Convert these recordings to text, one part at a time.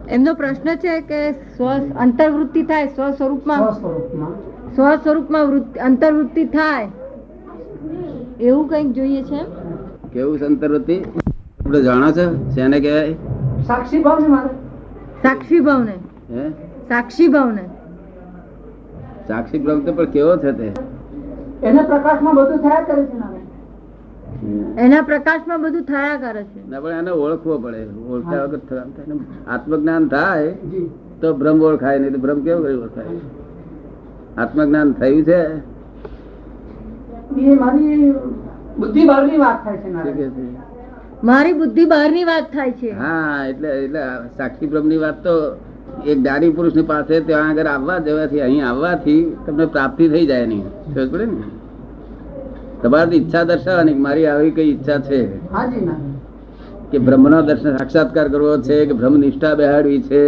એમનો પ્રશ્ન છે કે અંતર્વૃત્તિ થાય સ્વસ્વરૂપમાં અંતર્વૃત્તિ થાય એવું કંઈક જોઈએ છે. કેવું છે અંતર્વૃત્તિ? આપણે જાણો છો શેને કહેવાય? સાક્ષી ભાવ ને સાક્ષી ભાવ સાક્ષી ભ્રમ તો પણ કેવો છે તે? એના પ્રકાશમાં બધું થયા કરે છે. એના પ્રકાશમાં બધું થયા કરે છે. ના પણ એને ઓળખવો પડે. ઓળખ્યા વગર આત્મજ્ઞાન થાય તો ભ્રમ ઓળખાય, નહીં તો ભ્રમ કેવો કરી ઓળખાય? આત્મજ્ઞાન થયું છે મારી બુદ્ધિ બહારની વાત થાય છે. હા, એટલે સાક્ષી ભ્રમ ની વાત તો એક જ્ઞાની પુરુષ ની પાસે ત્યાં આગળ આવવા જવાથી, અહીં આવવાથી તમને પ્રાપ્તિ થઈ જાય નહીં. સમજ પડે ને? તમારી ઈચ્છા દર્શાવવાની, મારી આવી કઈ ઈચ્છા છે કે બ્રહ્મ નો દર્શન સાક્ષાત્કાર કરવો છે, કે બ્રહ્મ નિષ્ઠા બેહાડવી છે.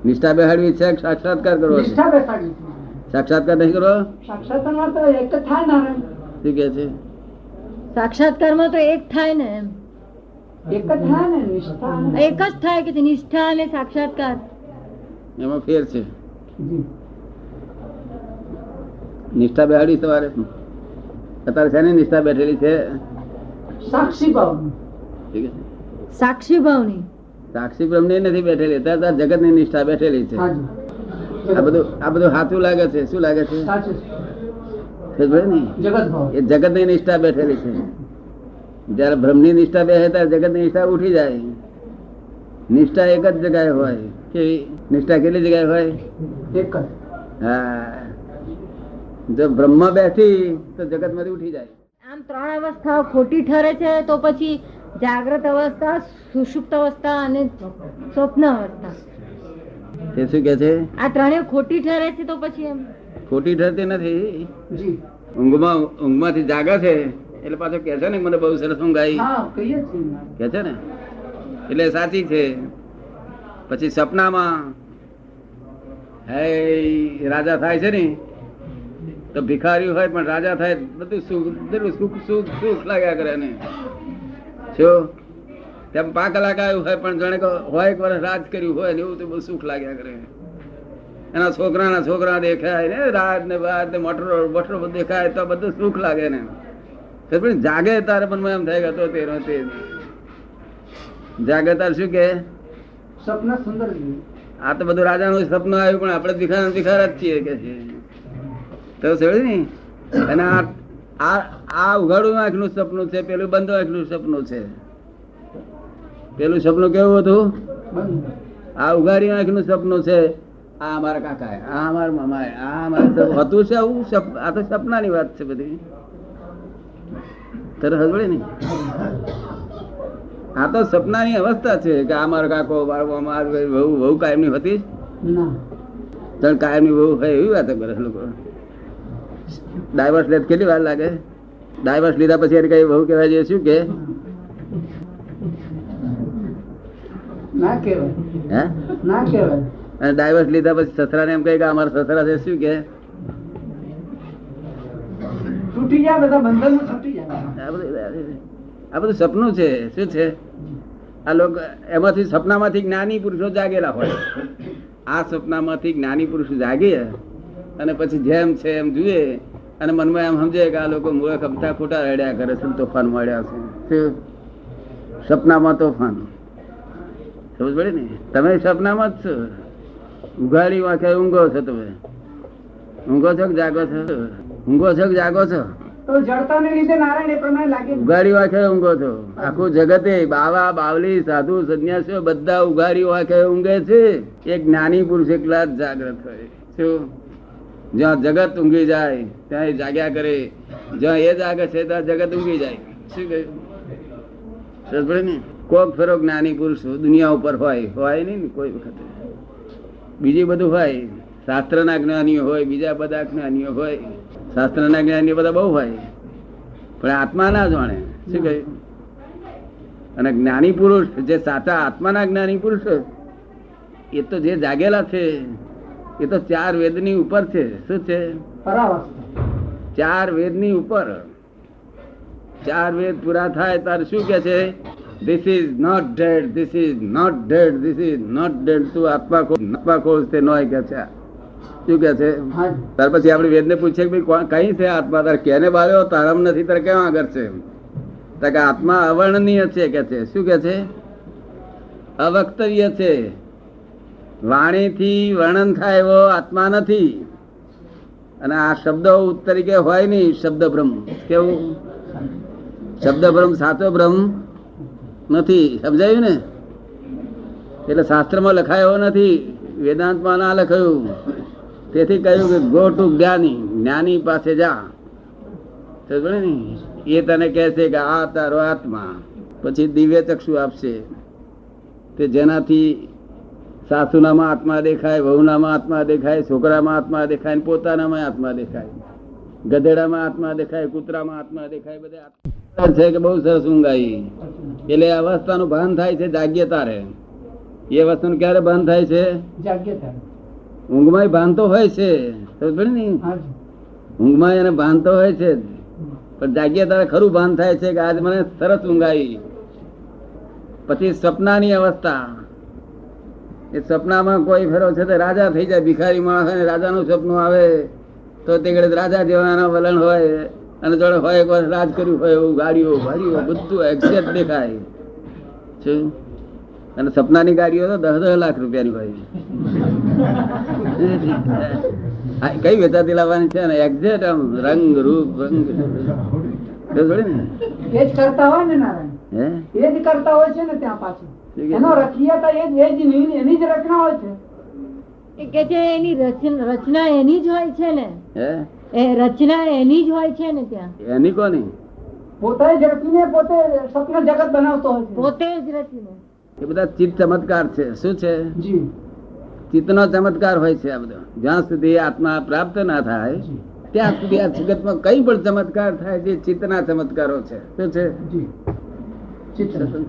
નિષ્ઠા બેહાડવી છે, સાક્ષાત્કાર કરવો છે. સાક્ષાત્કાર નહીં કરવો? સાક્ષાત્કારમાં તો એક જ થાય ને. શું કે છે? સાક્ષાત્કારમાં તો એક થાય ને, એમ એક જ થાય ને. એક જ થાય કે નિષ્ઠા અને સાક્ષાત્કાર, એમાં ફેર છે. નિષ્ઠા બેહાડી તમારે અત્યારે છે ને? નિષ્ઠા બેઠેલી છે સાક્ષી ભાવની. સાક્ષી બ્રહ્મ ની નથી બેઠેલી, અત્યારે જગત ની નિષ્ઠા બેઠેલી છે. આ બધું સાચું લાગે છે. શું લાગે છે? એ જગત ની નિષ્ઠા બેઠેલી છે. જયારે બ્રહ્મ ની નિષ્ઠા બેસે ત્યારે જગત ની નિષ્ઠા ઉઠી જાય. નિષ્ઠા એક જ જગ્યાએ હોય. કેવી નિષ્ઠા? કેટલી જગ્યાએ હોય? એક જ. હા, જો બ્રહ્મ બેઠી તો જગત માંથી ઉઠી જાય. આમ ત્રણ અવસ્થાઓ ખોટી ઠરે છે તો પછી જાગ્રત અવસ્થા, સુષુપ્ત અવસ્થા અને સ્વપ્ન અવસ્થા, એ શું કે છે? આ ત્રણેય ખોટી ઠરે છે તો પછી એમ? ખોટી ઠરતી નથી. ઊંઘમાંથી જાગે છે એટલે પાછો કે છે ને મને બહુ સરસ ઊંઘ આવી, કે છે ને, એટલે સાચી છે. પછી સપનામાં હે રાજા થાય છે ને, તો ભિખારી હોય પણ રાજા થાય બધું સુખ સુખ સુખ લાગ્યા કરે ને. શું તેમ 5 કલાક આવ્યું હોય પણ જાણે કે હોય એક વર્ષ રાજ કર્યું હોય ને એવું તો બહુ સુખ લાગ્યા કરે. એના છોકરા દેખાય ને, રાત ને બાદ ને મોટરો બધું દેખાય તો બધું સુખ લાગે ને. જાગે તારે પણ એમ થાય કે તે જાગે તારે શું કે સપના સુંદર. આ તો બધું રાજાનું સપનું આવ્યું પણ આપણે ભિખાર જ છીએ કે છે. તો સમજ ને? અને આ ઉઘાડું આંખનું સપનું છે, પેલું બંધ આંખનું સપનું છે. પેલું સપનું કેવું હતું? આ ઉઘાડી આંખનું સપનું છે. આ અમારા કાકા, આ અમારા મામા, આ અમારા હતું છે આવું. આ તો સપનાની વાત છે બધી. તરત હજવડે ને? આ તો સપનાની અવસ્થા છે કે આ મારો કાકો, વહુ કાયમની હતી જ. કાયમની વહુ હોય એવી વાતો કરે લોકો. ડાયવર્સ લે કેટલી વાર લાગે? ડાયવર્સ લીધા પછી કઈ વહુ કહેવાય છે? શું કે ના કહેવાય? ના કહેવાય. અને ડાયવર્સ લીધા પછી સસરાને એમ કહે કે અમારા સસરા છે. શું કે? છૂટી જાય, બધા બંધન છૂટી જાય. આ બધું સપનું છે. શું છે? આ લોકો એમાંથી સપનામાંથી જ્ઞાની પુરુષો જાગેલા હોય. આ સપનામાંથી જ્ઞાની પુરુષ જાગે અને પછી જેમ છે એમ જુએ અને મનમાં એમ સમજે કે આ લોકો મૂળ ખમતા ખોટા રડ્યા કરે છે, તોફાન મળ્યા છે. સપનામાં તોફાન. સમજ પડે ને? તમે સપનામાં જ છો. ઉઘાડી વાંખે ઊંઘો છો. તમે ઊંઘો છો કે જાગો છો? ઊંઘો છો કે જાગો છો? ઉઘાડી વાંખે ઊંઘો છો. આખું જગતે બાવા બાવલી સાધુ સંન્યાસીઓ બધા ઉઘાડી વાંખે ઊંઘે છે. એક જ્ઞાની પુરુષ એકલા જ જાગ્રત હોય. શું? જ્યાં જગત ઊંઘી જાય ત્યાં એ જાગ્યા કરે. જ્યાં એ જાગે છે ત્યાં જગત ઊંઘી જાય. શું કહ્યું? ને કોક ફેરો જ્ઞાની પુરુષ દુનિયા ઉપર હોય નહીં ને કોઈ વખતે. બીજી બધું હોય, શાસ્ત્ર ના જ્ઞાનીઓ હોય, બીજા બધા જ્ઞાનીઓ હોય. શાસ્ત્ર ના જ્ઞાનીઓ બધા બહુ હોય પણ આત્મા ના જાણે. શું કહ્યું? અને જ્ઞાની પુરુષ જે સાચા આત્માના જ્ઞાની પુરુષ એ તો જે જાગેલા છે એ તો 4 વેદની ઉપર છે. શું છે? 4 વેદની ઉપર. 4 વેદ પૂરા થાય તાર શું કે છે? This is not dead, this is not dead, this is not dead. તું આત્મા ખોજ તે નોય કે છે. શું કે છે? ત્યાર પછી આપણે વેદને પૂછીએ કે ભાઈ કઈ છે આત્મા? તારે કેને બાળ્યો? તારામ નથી, તારે કેવા આગળ છે? તો કે આત્મા અવર્ણનીય છે કે છે. શું કે છે? અવક્તવ્ય છે. વાણીથી વર્ણન થાય એવો આત્મા નથી. અને આ શબ્દ તરીકે હોય નહીં. શબ્દ બ્રહ્મ કેવું? શબ્દ બ્રહ્મ સાચો બ્રહ્મ નથી. સમજાયું ને? એટલે શાસ્ત્રમાં લખાયો નથી, વેદાંતમાં ના લખાયું. તેથી કહ્યું કે ગો ટુ જ્ઞાની, જ્ઞાની પાસે જા. સમજે ને? એ તને કહે છે કે આ તારો આત્મા. પછી દિવ્ય ચક્ષુ આપશે તે જેનાથી સાસુનામાં આત્મા દેખાય, વહુનામાં આત્મા દેખાય, છોકરામાં આત્મા દેખાય, પોતાનામાં આત્મા દેખાય, ગધેડામાં આત્મા દેખાય, કૂતરામાં આત્મા દેખાય. બધા છે કે બહુ સરસ ઊંઘ આવી. એટલે અવસ્થાનું ભાન થાય છે જાગ્ય તારે. એ વસ્તુનું ક્યારે ભાન થાય છે? ઊંઘમાં ભાન તો હોય છે, સમજ ને? ઊંઘમાં એને ભાન તો હોય છે, પણ જાગ્ય તારે ખરું ભાન થાય છે કે આજ મને સરસ ઊંઘ આવી. પછી સપનાની અવસ્થા. એ સપનામાં કોઈ ફેરો છે તો રાજા થઈ જાય. ભિખારી માણસ હોય ને રાજાનું સપનું આવે તો તે ઘડે રાજા જેવાના વલણ હોય, અને જોડે હોય એક વાર રાજ કર્યું હોય એવું, ગાડીઓ ભાડીઓ બધું એક્ઝેક્ટ દેખાય છે. અને સપનાની ગાડીઓ તો 10-10 લાખ રૂપિયાની હોય. કઈ વેચાતી લાવવાની છે ને? એક્ઝેક્ટ આમ રંગ રૂપ રંગ એ જ કરતા હોય ને નારાયણ, એ જ કરતા હોય છે ને ત્યાં પાછું. એનો રચિયાતા એની જ રચના હોય છે. એ કે છે એની રચના એની જ હોય છે ને? એ રચના એની જ હોય છે ને ત્યાં? એની કોની? પોતે જ રચીને પોતે સપના જગત બનાવતો હોય છે. પોતે જ રચીને. એ બધા ચિત્ત ચમત્કાર છે. શું છે? ચિત્તનો ચમત્કાર હોય છે આ બધો. જ્યાં સુધી આત્મા પ્રાપ્ત ના થાય ત્યાં સુધી આ જગતમાં કઈ પણ ચમત્કાર થાય જે ચિત્તના ચમત્કારો છે. શું છે?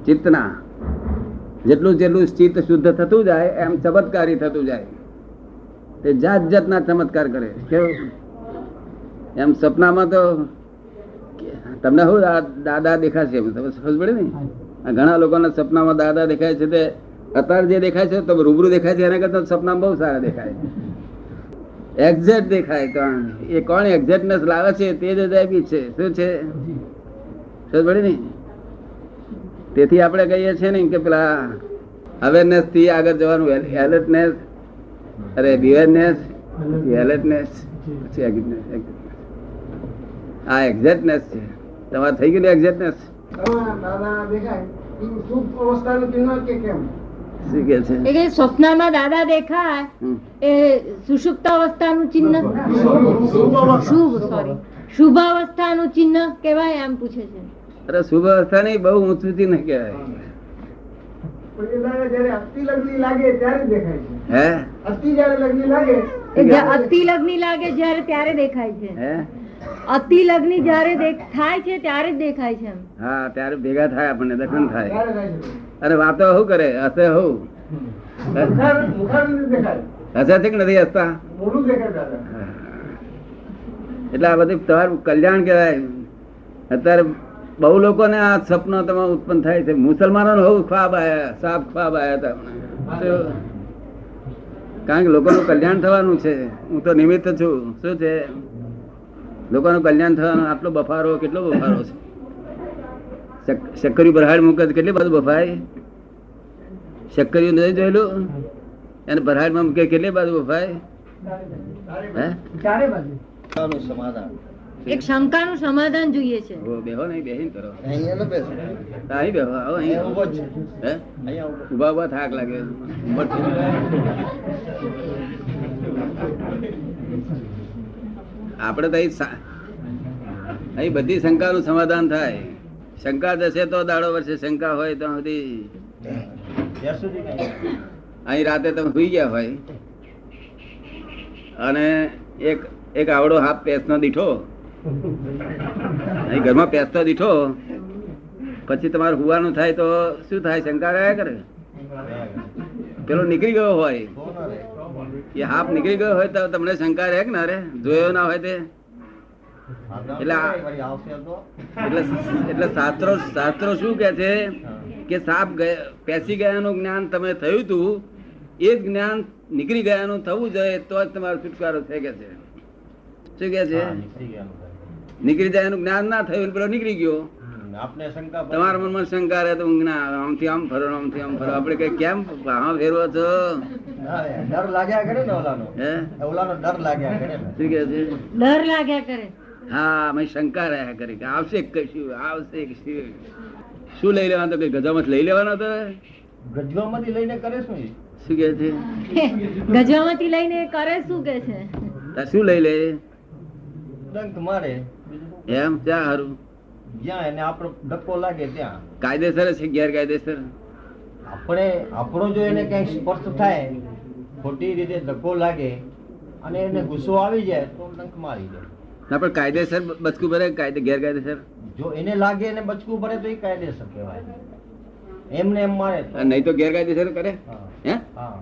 ચિત્તના. જેટલું જેટલું ચિત્ત શુદ્ધ થતું જાય એમ ચમત્કારી થતું જાય. તે જાત જાતના ચમત્કાર કરે. કેવું? એમ સપનામાં તો તમને શું દાદા દેખાશે? તમે સમજ પડે ને? ઘણા લોકોના સપનામાં દાદા દેખાય છે. તે અત્યારે જે દેખાય છે તો રૂબરૂ દેખાય છે એના કરતા સપનામાં બહુ સારા દેખાય. એક્ઝેક્ટ દેખાય. તો એ કોણ એક્ઝેક્ટનેસ લાવે છે તે જ અજાયબી છે. શું છે? સમજ પડે ને? તેથી આપણે કહીએ છીએ ને કે પેલા અવેરનેસ થી આગળ જવાનું. એલર્ટનેસ, અરે બિવેરનેસ, એલર્ટનેસ, પછી આ એક્ઝેક્ટનેસ છે. તમારે થઈ ગયું એક્ઝેક્ટનેસ? સ્વપ્નમાં દાદા દેખાય એ સુષુપ્ત અવસ્થાનું ચિહ્ન, શુભ અવસ્થાનું ચિહ્ન કેવાય એમ પૂછે છે. અરે શુભ અવસ્થા નહીં, બહુ ઊંચું ચિહ્ન કહેવાય. અતિ લગ્ની લાગે ત્યારે દેખાય છે. હે? અતિ જયારે લગ્ની લાગે, અતિ લગ્ની લાગે જયારે ત્યારે દેખાય છે. હે? અતિ લગ્ની જયારે થાય છે ત્યારે જ દેખાય છે. હા, ત્યારે ભેગા થાય, આપણને દર્શન થાય. અરે વાતો શું કરે? હસે હું હસે છે કે નથી હસતા? એટલે આ બધું તમારું કલ્યાણ કહેવાય. અત્યારે બહુ લોકોને આ સપનો તમારે ઉત્પન્ન થાય છે. મુસલમાનો બહુ ખ્વાબ આયા, સાપ ખ્વાબ આયા હતા. કારણ કે લોકોનું કલ્યાણ થવાનું છે. હું તો નિમિત્ત છું. શું છે? લોકોનું કલ્યાણ થવાનું. આટલો બફારો, કેટલો બફારો છે. શક્કરી બરહાડ મૂકે કેટલી બધું બફાય. શક્કરીઓ નથી જોયેલું? એને બરહાડમાં મૂકે કેટલી બાજુ બફાય. એક શંકાનું સમાધાન જોઈએ છે. બેહો નહીં, બેહીને કરો. અહીં બેહો. આવો અહીં. ઉભા ઉભા થાક લાગે. આપડે તો અહીં બધી શંકાનું સમાધાન થાય. શંકા જશે તો દાડો વર્ષે, શંકા હોય તો સુધી. અહીં રાતે તમે સુઈ ગયા હોય અને એક આવડો હાફ પેસનો દીઠો અહીં ઘરમાં પેસતો દીઠો, પછી તમારે હુવાનું થાય તો શું થાય? શંકા રહ્યા કરે. પેલો નીકળી ગયો હોય, એ હાફ નીકળી ગયો હોય તો તમને શંકા રહે કે ના રે? જોયો ના હોય તે. એટલે શાસ્ત્રો શું કે છે કે સાપ પેસી ગયાનું જ્ઞાન તમે થયું હતું એ જ જ્ઞાન નીકળી ગયાનું થવું જોઈએ તો જ તમારો છુટકારો થઈ કે છે. શું કે છે? નીકળી જાય એનું જ્ઞાન ના થયું પેલો નીકળી ગયો. તમારા મનમાં શંકા રહે તો ઊંઘ ના આવે. આમથી આમ ફરો આમથી આમ ફરો. આપડે કઈ કેમ હા ફેરવો છો? ડર લાગ્યા કરે ને ઓલાનો. હે ઓલાનો ડર લાગ્યા કરે ને. શું કે છે? ડર લાગ્યા કરે. હા મેં શંકા રહ્યા કરી કે આવશે કશું આવશે કશું. શું લઈ લેવાનું તો કઈ ગજામાં લઈ લેવાનો હતો? ગજવામાંથી લઈને કરે શું એ? શું કે છે? ગજામાંથી લઈને એ કરે શું કે છે? શું લઈ લે? ડંક મારે એમ ત્યાં સારું જ્યાં એને આપણો ધક્કો લાગે ત્યાં. કાયદેસર છે ગેરકાયદેસર? આપણો જો એને કઈ સ્પર્શ થાય ખોટી રીતે ધક્કો લાગે અને એને ગુસ્સો આવી જાય તો ડંક મારી જાય. ના પણ કાયદેસર બચકું ભરે ગેરકાયદેસર? જો એને લાગે એને બચકું પડે તો એ કાયદેસર કહેવાય. એમને એમ મારે તો. નહીં તો ગેરકાયદેસર કરે? હા. હે હા